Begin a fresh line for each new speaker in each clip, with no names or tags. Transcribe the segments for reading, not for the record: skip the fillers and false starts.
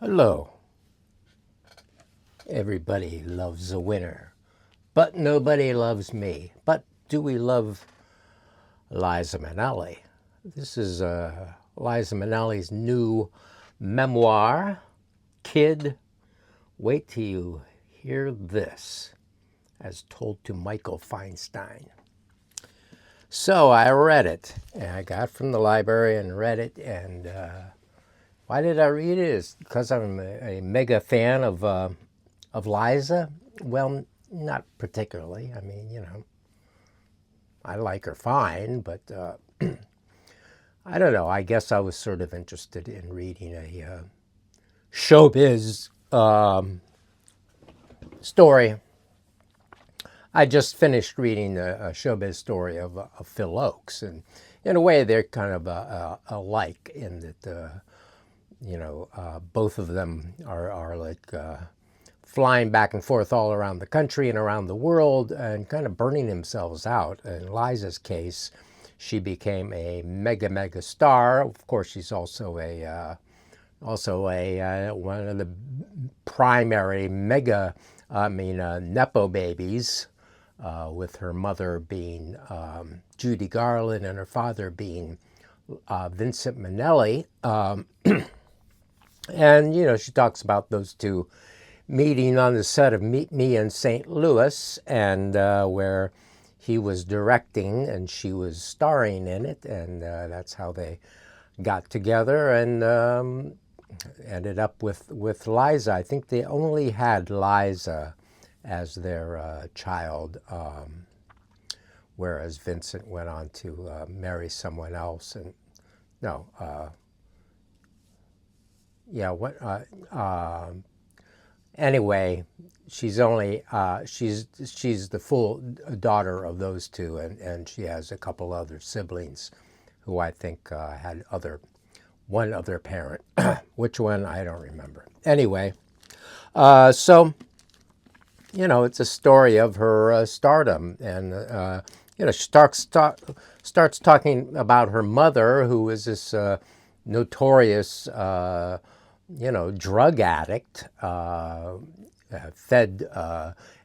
Hello. Everybody loves a winner, but nobody loves me. But do we love Liza Minnelli? This is Liza Minnelli's new memoir, Kid. Wait till you hear this, as told to Michael Feinstein. So I read it, and I got from the library and read it, and why did I read it? It's because I'm a mega fan of Liza. Well, not particularly. I mean, I like her fine, but I don't know. I guess I was sort of interested in reading a showbiz story. I just finished reading a showbiz story of Phil Oakes, and in a way, they're kind of alike in that both of them are like flying back and forth all around the country and around the world and kind of burning themselves out. In Liza's case, she became a mega star. Of course, she's also a one of the primary nepo babies, with her mother being Judy Garland and her father being Vincente Minnelli. And she talks about those two meeting on the set of Meet Me in St. Louis, and where he was directing and she was starring in it, and that's how they got together and ended up with Liza. I think they only had Liza as their child, whereas Vincent went on to marry someone else. And no, anyway, she's only she's the full daughter of those two, and she has a couple other siblings who I think had one other parent. Which one, I don't remember. Anyway, so it's a story of her stardom, and she starts talking about her mother, who is this notorious drug addict, fed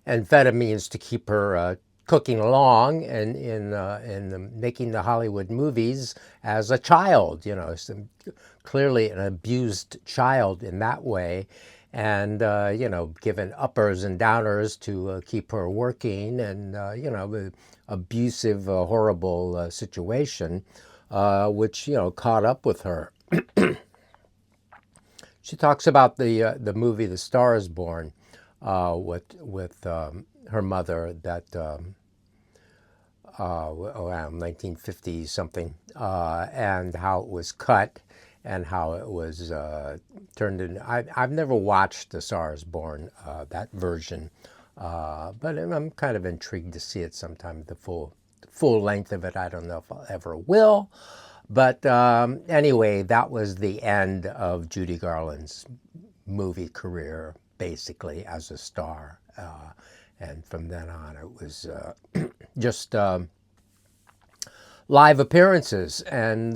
amphetamines to keep her cooking along and in making the Hollywood movies as a child. Clearly an abused child in that way, and given uppers and downers to keep her working, and abusive, horrible situation, which caught up with her. She talks about the movie The Star Is Born, with her mother, that around 1950 something, and how it was cut and how it was turned in. I've never watched The Star Is Born, that version, but I'm kind of intrigued to see it sometime. The full length of it, I don't know if I ever will. But anyway, that was the end of Judy Garland's movie career, basically, as a star. And from then on, it was just live appearances. And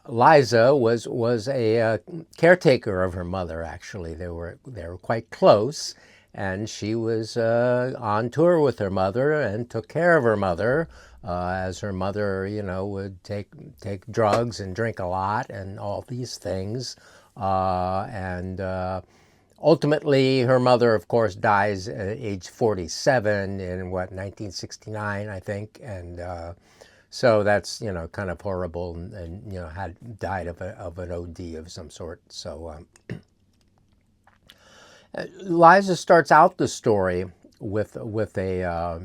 Liza was a caretaker of her mother. Actually, they were quite close, and she was on tour with her mother and took care of her mother, as her mother, would take drugs and drink a lot and all these things, and ultimately, her mother, of course, dies at age 47 in 1969, I think, and so that's kind of horrible, and had died of an OD of some sort. So Liza starts out the story with a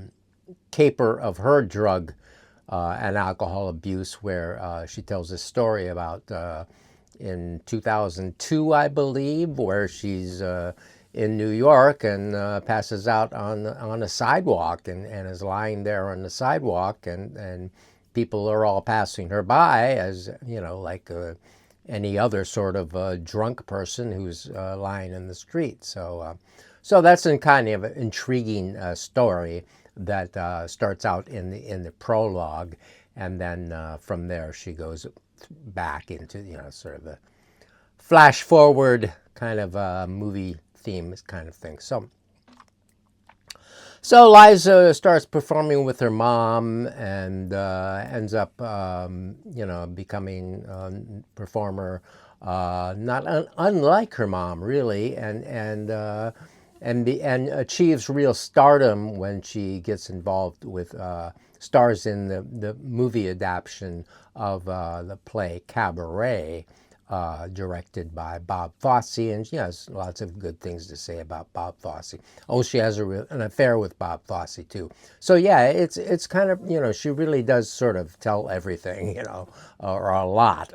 caper of her drug and alcohol abuse, where she tells a story about in 2002, I believe, where she's in New York and passes out on a sidewalk, and is lying there on the sidewalk, and people are all passing her by, as like any other sort of drunk person who's lying in the street. So that's a kind of an intriguing story that starts out in the prologue, and then from there she goes back into, sort of a flash forward kind of movie theme kind of thing. So Liza starts performing with her mom and ends up, becoming a performer, not unlike her mom, really, and achieves real stardom when she gets involved with stars in the movie adaptation of the play Cabaret, directed by Bob Fosse, and she has lots of good things to say about Bob Fosse. Oh, she has an affair with Bob Fosse too. So yeah, it's kind of, she really does sort of tell everything, or a lot.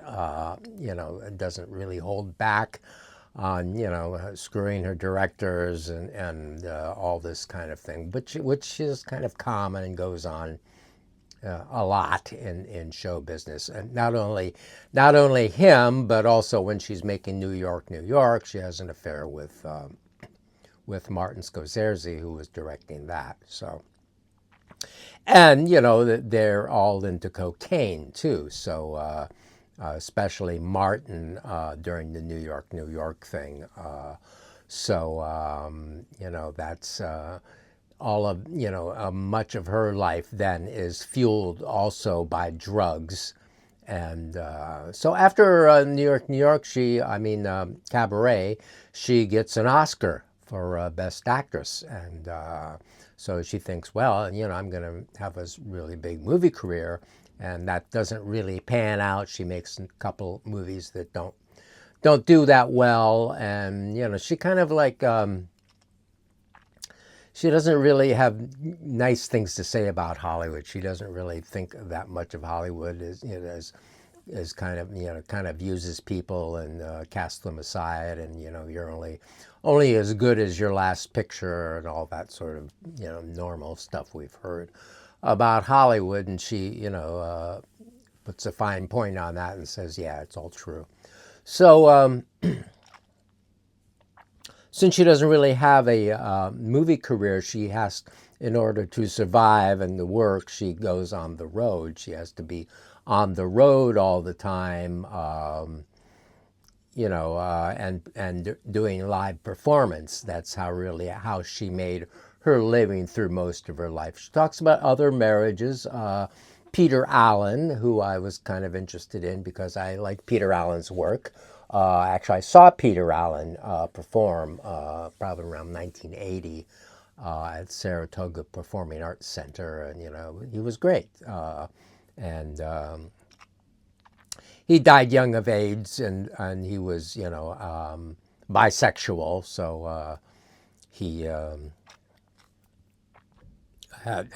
It doesn't really hold back on, screwing her directors and all this kind of thing, which is kind of common and goes on a lot in show business. And not only him, but also when she's making New York, New York, she has an affair with Martin Scorsese, who was directing that. So, and they're all into cocaine too. So especially Martin during the New York, New York thing. That's all of, much of her life then is fueled also by drugs. And so after New York, New York, Cabaret, she gets an Oscar for Best Actress. And so she thinks, well, I'm going to have a really big movie career. And that doesn't really pan out. She makes a couple movies that don't do that well. And, she kind of like, she doesn't really have nice things to say about Hollywood. She doesn't really think that much of Hollywood as kind of uses people and casts them aside, and you're only as good as your last picture and all that sort of normal stuff we've heard about Hollywood. And she puts a fine point on that and says, yeah, it's all true. So since she doesn't really have a movie career, she has, in order to survive and to work, she goes on the road. She has to be on the road all the time, and doing live performance. That's how she made her living through most of her life. She talks about other marriages. Peter Allen, who I was kind of interested in because I like Peter Allen's work. Actually, I saw Peter Allen perform probably around 1980 at Saratoga Performing Arts Center, and he was great. And he died young of AIDS, and he was bisexual, so he had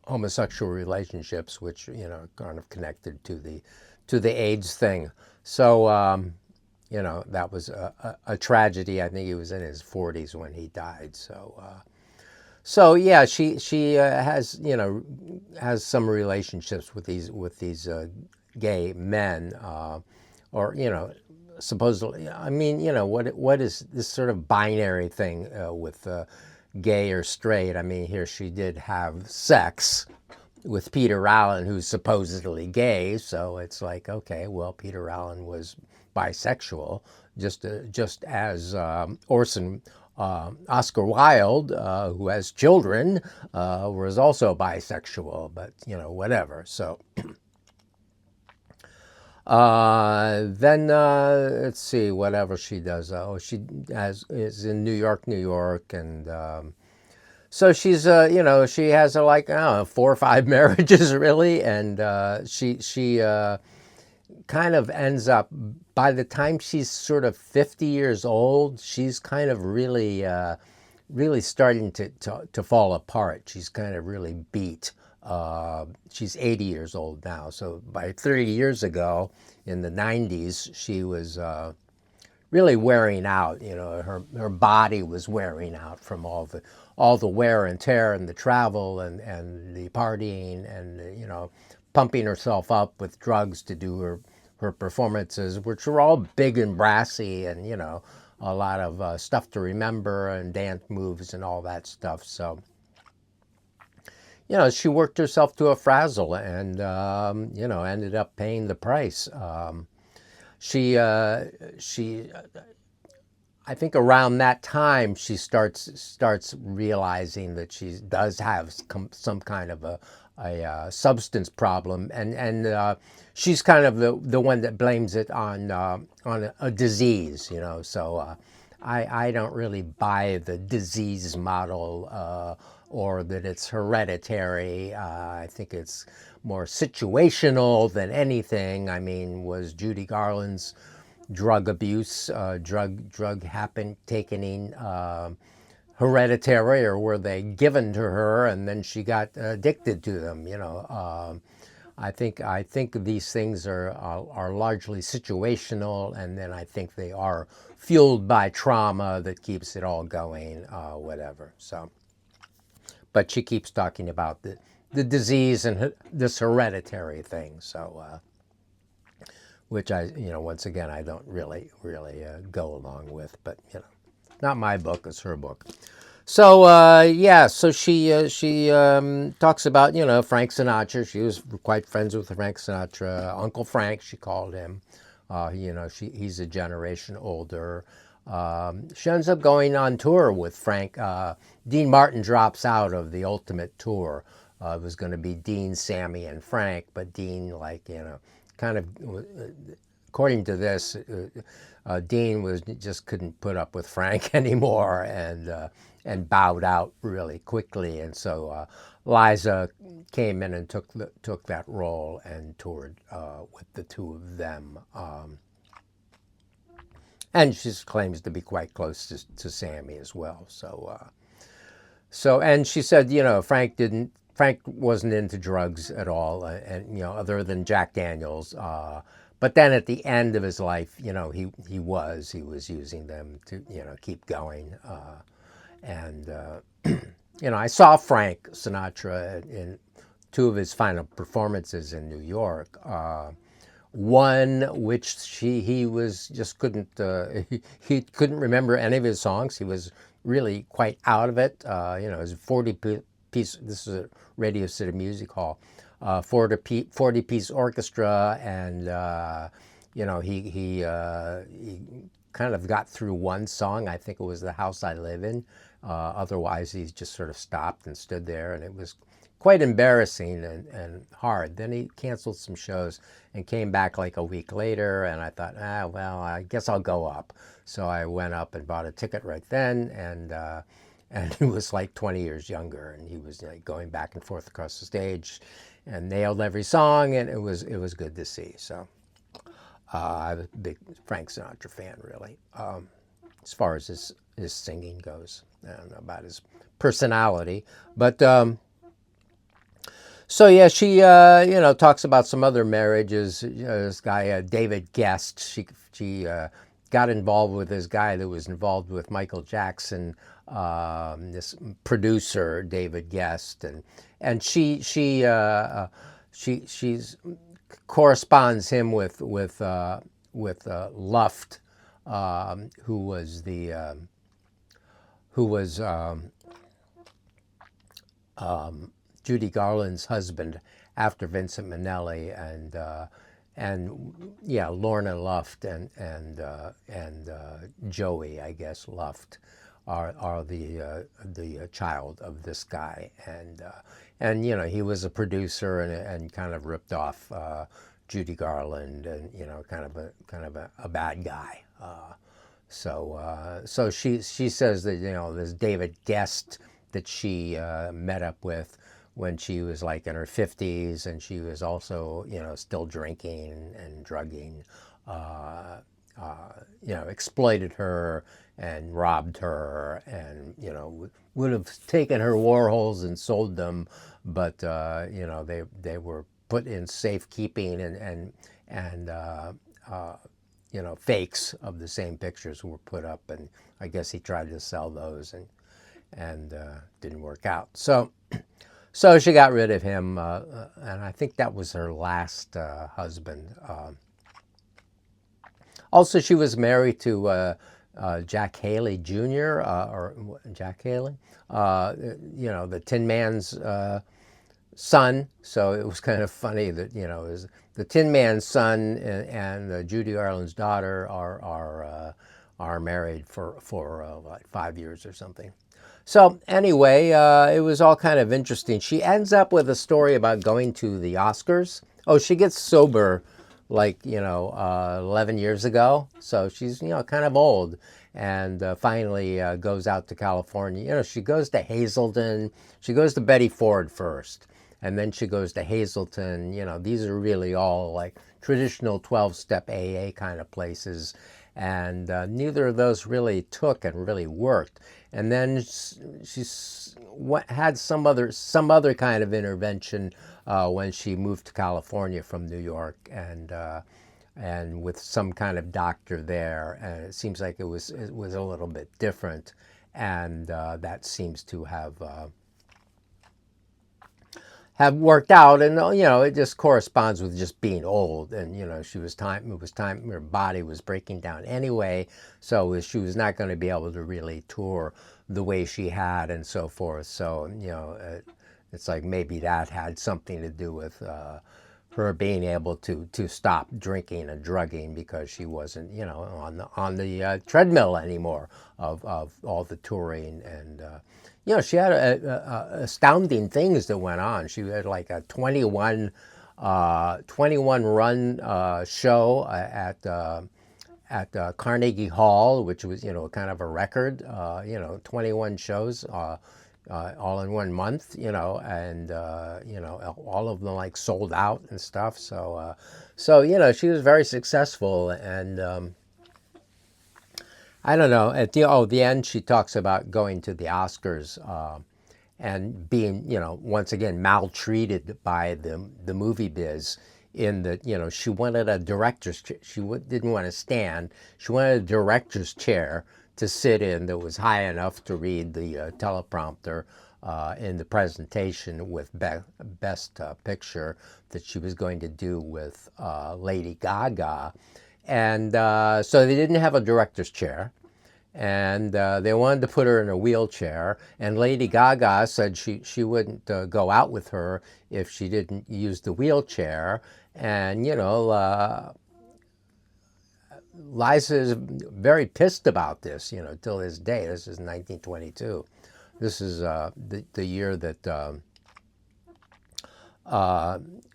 homosexual relationships, which kind of connected to the AIDS thing. So that was a tragedy. I think he was in his 40s when he died. So yeah, she has some relationships with these gay men, or supposedly. I mean, what is this sort of binary thing with gay or straight? I mean, here she did have sex with Peter Allen, who's supposedly gay, so it's like, okay, well, Peter Allen was bisexual, just as Oscar Wilde, who has children, was also bisexual, but whatever. So then let's see, whatever she does. She is in New York, New York, and so she's, she has like, I don't know, 4 or 5 marriages really, and she kind of ends up, by the time she's sort of 50 years old, she's kind of really starting to fall apart. She's kind of really beat. She's 80 years old now, so by 30 years ago, in the 90s, she was really wearing out. Her body was wearing out from all the wear and tear and the travel and the partying and pumping herself up with drugs to do her performances, which were all big and brassy and a lot of stuff to remember and dance moves and all that stuff. So she worked herself to a frazzle and, ended up paying the price. She, I think around that time, she starts realizing that she does have some kind of a substance problem, and she's kind of the one that blames it on a disease, So I don't really buy the disease model or that it's hereditary. I think it's more situational than anything. I mean, was Judy Garland's drug abuse, drug taking hereditary, or were they given to her and then she got addicted to them? I think these things are largely situational, and then I think they are fueled by trauma that keeps it all going, whatever. So, but she keeps talking about the disease and this hereditary thing. So, which once again, I don't really go along with, but not my book, it's her book. So so she talks about Frank Sinatra. She was quite friends with Frank Sinatra, Uncle Frank, she called him. He's a generation older. She ends up going on tour with Frank. Dean Martin drops out of the ultimate tour. It was going to be Dean, Sammy, and Frank, but Dean, kind of, according to this, Dean just couldn't put up with Frank anymore, and bowed out really quickly, and so Liza came in and took that role and toured with the two of them, and she claims to be quite close to Sammy as well. So and she said, Frank wasn't into drugs at all, and other than Jack Daniels. But then at the end of his life, he was using them to keep going. And I saw Frank Sinatra in two of his final performances in New York. One which he was just couldn't he couldn't remember any of his songs. He was really quite out of it. It was a 40-piece. This is a Radio City Music Hall, 40-piece orchestra, and he kind of got through one song. I think it was "The House I Live In." Otherwise, he just sort of stopped and stood there, and it was quite embarrassing and hard. Then he canceled some shows and came back like a week later, and I thought, well, I guess I'll go up. So I went up and bought a ticket right then, and he was like 20 years younger, and he was going back and forth across the stage and nailed every song, and it was good to see. So I'm a big Frank Sinatra fan, really, as far as his singing goes. I don't know about his personality, but so yeah, she talks about some other marriages. This guy David Guest, she got involved with this guy that was involved with Michael Jackson, this producer David Guest, and she corresponds him with Luft, who was Judy Garland's husband after Vincent Minnelli, and Lorna Luft and Joey, I guess, Luft are the child of this guy, and he was a producer and kind of ripped off Judy Garland, and kind of a bad guy. So she says that this David Guest that she met up with when she was like in her 50s, and she was also still drinking and drugging, exploited her and robbed her, and would have taken her Warhols and sold them, but they were put in safekeeping, and fakes of the same pictures were put up, and I guess he tried to sell those and didn't work out. So she got rid of him, and I think that was her last husband. Also, she was married to Jack Haley Jr., or Jack Haley, the Tin Man's son. So it was kind of funny that, you know, is the Tin Man's son and Judy Garland's daughter are married for like 5 years or something. So anyway, it was all kind of interesting. She ends up with a story about going to the Oscars. Oh, she gets sober like, 11 years ago. So she's, kind of old, and finally goes out to California. She goes to Hazleton. She goes to Betty Ford first, and then she goes to Hazleton. These are really all like traditional 12-step AA kind of places. And neither of those really took and really worked. And then she's had some other kind of intervention when she moved to California from New York, and with some kind of doctor there, and it seems like it was a little bit different, and that seems to have worked out. And it just corresponds with just being old, and it was time her body was breaking down anyway, so she was not going to be able to really tour the way she had and so forth. So it's like maybe that had something to do with her being able to stop drinking and drugging, because she wasn't on the treadmill anymore of all the touring. And she had astounding things that went on. She had like a 21 run show at Carnegie Hall, which was kind of a record. 21 shows. All in one month, and all of them like sold out and stuff. So she was very successful, and I don't know. At the end, she talks about going to the Oscars and being, once again maltreated by the movie biz. In that, she wanted a director's chair. She didn't want to stand. She wanted a director's chair to sit in that was high enough to read the teleprompter in the presentation with Best Picture that she was going to do with Lady Gaga. And so they didn't have a director's chair, and they wanted to put her in a wheelchair. And Lady Gaga said she wouldn't go out with her if she didn't use the wheelchair. And Liza is very pissed about this, till this day. This is 1922. This is the year that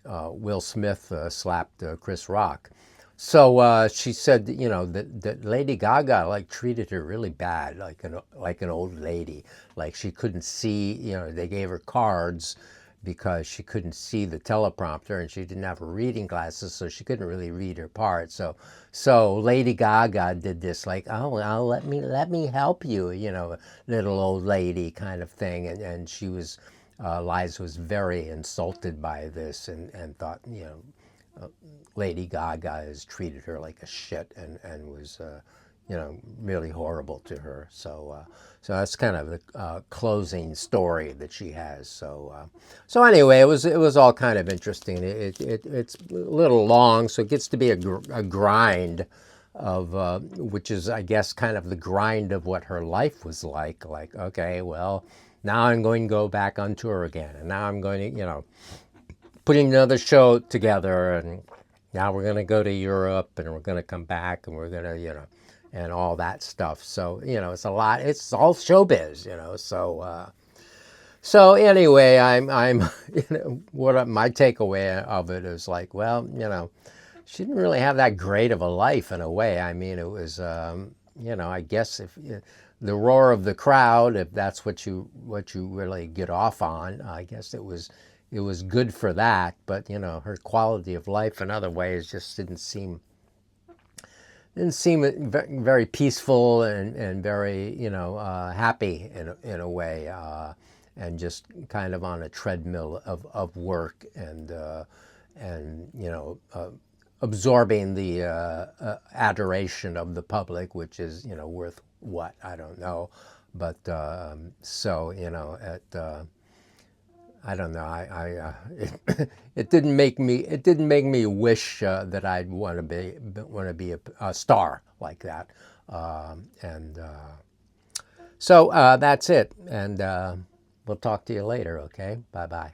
Will Smith slapped Chris Rock. So she said, that Lady Gaga like treated her really bad, like an old lady. Like she couldn't see. They gave her cards because she couldn't see the teleprompter, and she didn't have her reading glasses, so she couldn't really read her part. So Lady Gaga did this like, oh, well, let me help you, little old lady kind of thing. And she was, Liza was very insulted by this, and thought, Lady Gaga has treated her like a shit, and was, really horrible to her. So that's kind of the closing story that she has. So anyway, it was all kind of interesting. It's a little long, so it gets to be a grind of which is, I guess, kind of the grind of what her life was like. Like, okay, well, now I'm going to go back on tour again, and now I'm going to, putting another show together, and now we're going to go to Europe, and we're going to come back, and we're going to, and all that stuff. So, it's a lot. It's all showbiz, So anyway, I'm my takeaway of it is like, well, she didn't really have that great of a life in a way. I mean, it was, I guess if the roar of the crowd, if that's what you really get off on, I guess it was good for that. But her quality of life in other ways just didn't seem very peaceful, and very happy in a way, and just kind of on a treadmill of work, and absorbing the adoration of the public, which is worth what, I don't know. But so at I don't know. It didn't make me wish that I'd want to be a star like that. And so that's it. And we'll talk to you later. Okay. Bye bye.